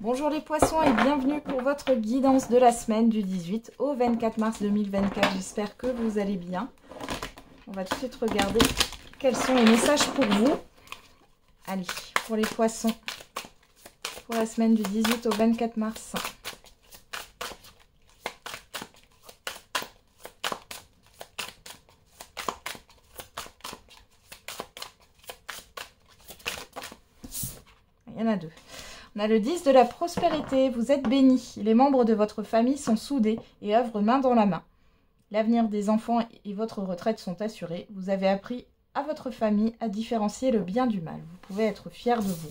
Bonjour les poissons et bienvenue pour votre guidance de la semaine du 18 au 24 mars 2024. J'espère que vous allez bien. On va tout de suite regarder quels sont les messages pour vous. Allez, pour les poissons, pour la semaine du 18 au 24 mars. Il y en a deux. On a le 10 de la prospérité. Vous êtes bénis. Les membres de votre famille sont soudés et œuvrent main dans la main. L'avenir des enfants et votre retraite sont assurés. Vous avez appris à votre famille à différencier le bien du mal. Vous pouvez être fiers de vous.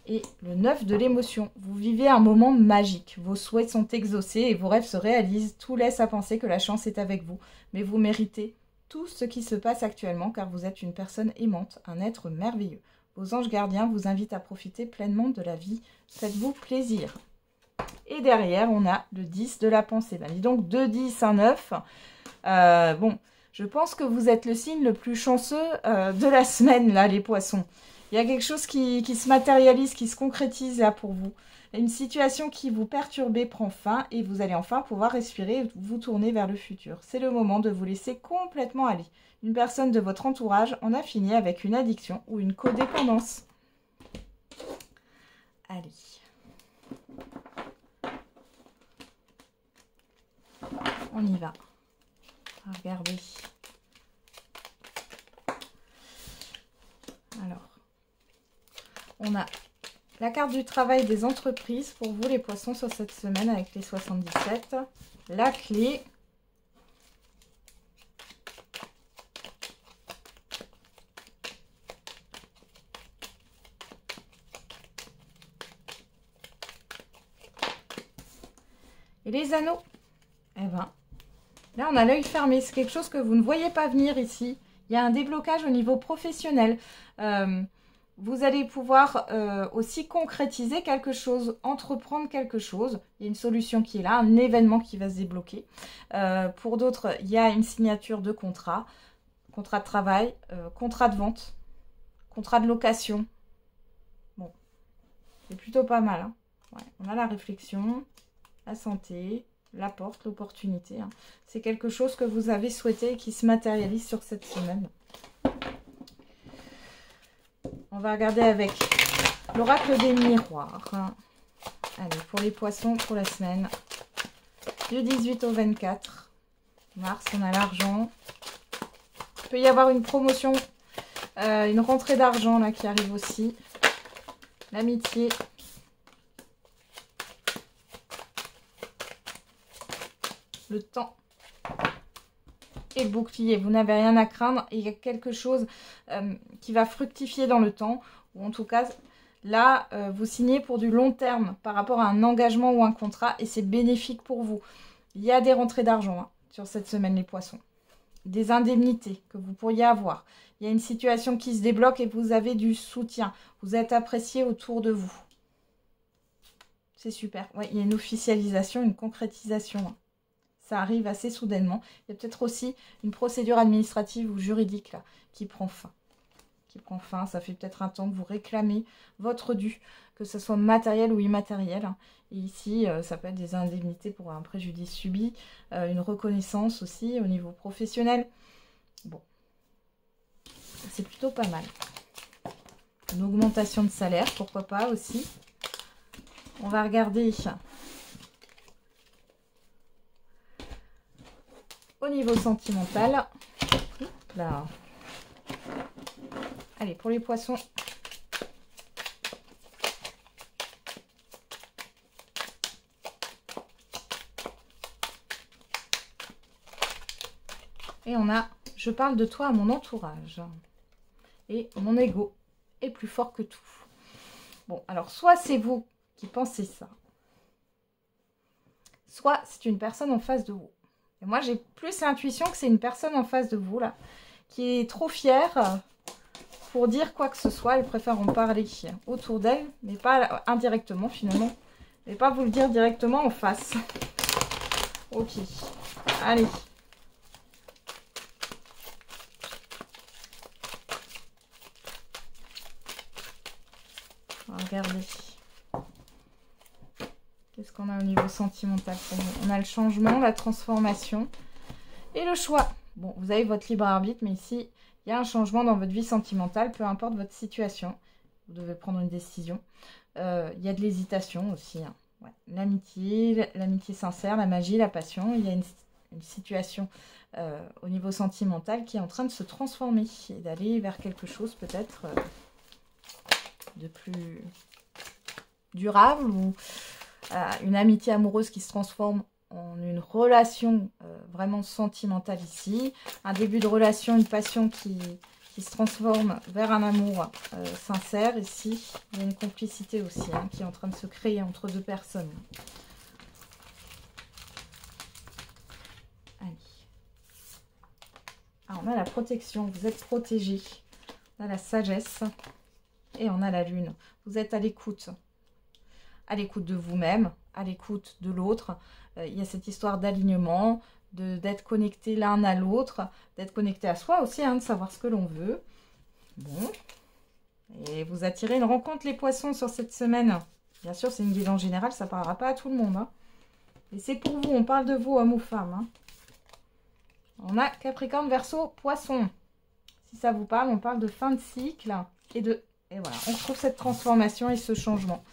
Et le 9 de l'émotion. Vous vivez un moment magique. Vos souhaits sont exaucés et vos rêves se réalisent. Tout laisse à penser que la chance est avec vous. Mais vous méritez tout ce qui se passe actuellement car vous êtes une personne aimante, un être merveilleux. Vos anges gardiens vous invitent à profiter pleinement de la vie. Faites-vous plaisir. Et derrière, on a le 10 de la pensée. Ben, dis donc, 2, 10, 1, 9. Bon, je pense que vous êtes le signe le plus chanceux de la semaine, là, les poissons. Il y a quelque chose qui se matérialise, qui se concrétise là pour vous. Une situation qui vous perturbait prend fin et vous allez enfin pouvoir respirer et vous tourner vers le futur. C'est le moment de vous laisser complètement aller. Une personne de votre entourage en a fini avec une addiction ou une codépendance. Allez. On y va. Regardez. Alors, on a la carte du travail des entreprises pour vous les poissons sur cette semaine avec les 77. La clé. Et les anneaux. Eh ben, là on a l'œil fermé. C'est quelque chose que vous ne voyez pas venir ici. Il y a un déblocage au niveau professionnel. Vous allez pouvoir aussi concrétiser quelque chose, entreprendre quelque chose. Il y a une solution qui est là, un événement qui va se débloquer. Pour d'autres, il y a une signature de contrat de travail, contrat de vente, contrat de location. Bon, c'est plutôt pas mal. Hein. Ouais, on a la réflexion, la santé, la porte, l'opportunité. Hein. C'est quelque chose que vous avez souhaité et qui se matérialise sur cette semaine. On va regarder avec l'oracle des miroirs. Allez, pour les poissons, pour la semaine du 18 au 24 mars, on a l'argent. Il peut y avoir une promotion, une rentrée d'argent là qui arrive aussi. L'amitié. Le temps. Et le bouclier, vous n'avez rien à craindre. Il y a quelque chose qui va fructifier dans le temps. Ou en tout cas, là, vous signez pour du long terme par rapport à un engagement ou un contrat. Et c'est bénéfique pour vous. Il y a des rentrées d'argent hein, sur cette semaine, les poissons. Des indemnités que vous pourriez avoir. Il y a une situation qui se débloque et vous avez du soutien. Vous êtes apprécié autour de vous. C'est super. Ouais, il y a une officialisation, une concrétisation. Hein. Ça arrive assez soudainement. Il y a peut-être aussi une procédure administrative ou juridique là, qui prend fin. Ça fait peut-être un temps que vous réclamez votre dû, que ce soit matériel ou immatériel. Et ici, ça peut être des indemnités pour un préjudice subi, une reconnaissance aussi au niveau professionnel. Bon, c'est plutôt pas mal. Une augmentation de salaire, pourquoi pas aussi. On va regarder au niveau sentimental. Là. Allez, pour les poissons. Et on a, je parle de toi à mon entourage. Et mon ego est plus fort que tout. Bon, alors soit c'est vous qui pensez ça. Soit c'est une personne en face de vous. Et moi, j'ai plus l'intuition que c'est une personne en face de vous, là, qui est trop fière pour dire quoi que ce soit. Elle préfère en parler autour d'elle, mais pas indirectement, finalement. Mais pas vous le dire directement en face. Ok. Allez. Regardez. Qu'est-ce qu'on a au niveau sentimental pour vous? On a le changement, la transformation et le choix. Bon, vous avez votre libre arbitre, mais ici, il y a un changement dans votre vie sentimentale, peu importe votre situation. Vous devez prendre une décision. Il y a de l'hésitation aussi. Hein. Ouais. L'amitié sincère, la magie, la passion. Il y a une situation au niveau sentimental qui est en train de se transformer et d'aller vers quelque chose peut-être de plus durable ou une amitié amoureuse qui se transforme en une relation vraiment sentimentale ici. Un début de relation, une passion qui se transforme vers un amour sincère. Ici, il y a une complicité aussi hein, qui est en train de se créer entre deux personnes. Allez. Ah, on a la protection, vous êtes protégé. On a la sagesse et on a la lune. Vous êtes à l'écoute de vous-même, à l'écoute de l'autre. Il y a cette histoire d'alignement, d'être connecté l'un à l'autre, d'être connecté à soi aussi, hein, de savoir ce que l'on veut. Bon. Et vous attirez une rencontre, les poissons, sur cette semaine. Bien sûr, c'est une guidance générale, ça ne parlera pas à tout le monde. Hein. Et c'est pour vous, on parle de vous, homme ou femme. Hein. On a Capricorne, Verseau, Poisson. Si ça vous parle, on parle de fin de cycle. Et voilà, on retrouve cette transformation et ce changement.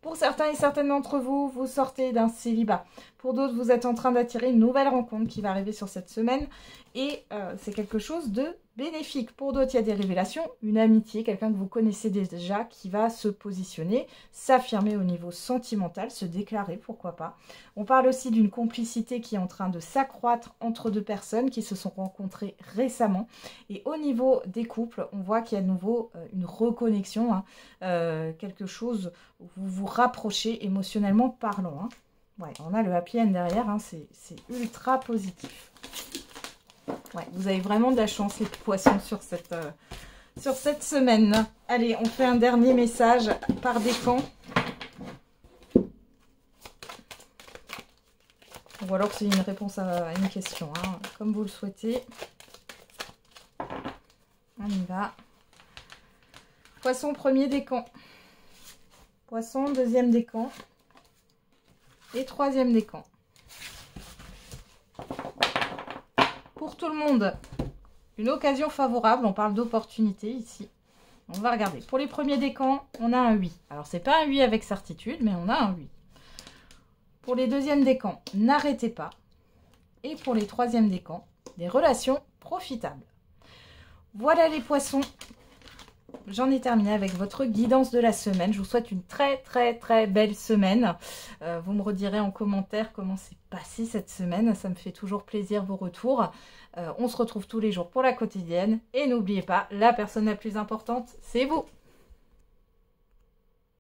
Pour certains et certaines d'entre vous, vous sortez d'un célibat. Pour d'autres, vous êtes en train d'attirer une nouvelle rencontre qui va arriver sur cette semaine. Et c'est quelque chose de bénéfique. Pour d'autres, il y a des révélations, une amitié, quelqu'un que vous connaissez déjà qui va se positionner, s'affirmer au niveau sentimental, se déclarer, pourquoi pas. On parle aussi d'une complicité qui est en train de s'accroître entre deux personnes qui se sont rencontrées récemment. Et au niveau des couples, on voit qu'il y a de nouveau une reconnexion, hein, quelque chose où vous vous rapprochez émotionnellement parlant. Hein. Ouais, on a le happy end derrière, hein, c'est ultra positif. Ouais, vous avez vraiment de la chance, les poissons, sur cette semaine. Allez, on fait un dernier message par décan. Ou alors c'est une réponse à une question, hein, comme vous le souhaitez. On y va. Poisson, premier décan. Poisson, deuxième décan. Et troisième décan. Pour tout le monde, une occasion favorable. On parle d'opportunité ici. On va regarder. Pour les premiers décans, on a un oui. Alors, c'est pas un oui avec certitude, mais on a un oui. Pour les deuxièmes décans, n'arrêtez pas. Et pour les troisièmes décans, des relations profitables. Voilà les poissons. J'en ai terminé avec votre guidance de la semaine. Je vous souhaite une très très très belle semaine. Vous me redirez en commentaire comment s'est passée cette semaine. Ça me fait toujours plaisir vos retours. On se retrouve tous les jours pour la quotidienne. Et n'oubliez pas, la personne la plus importante, c'est vous.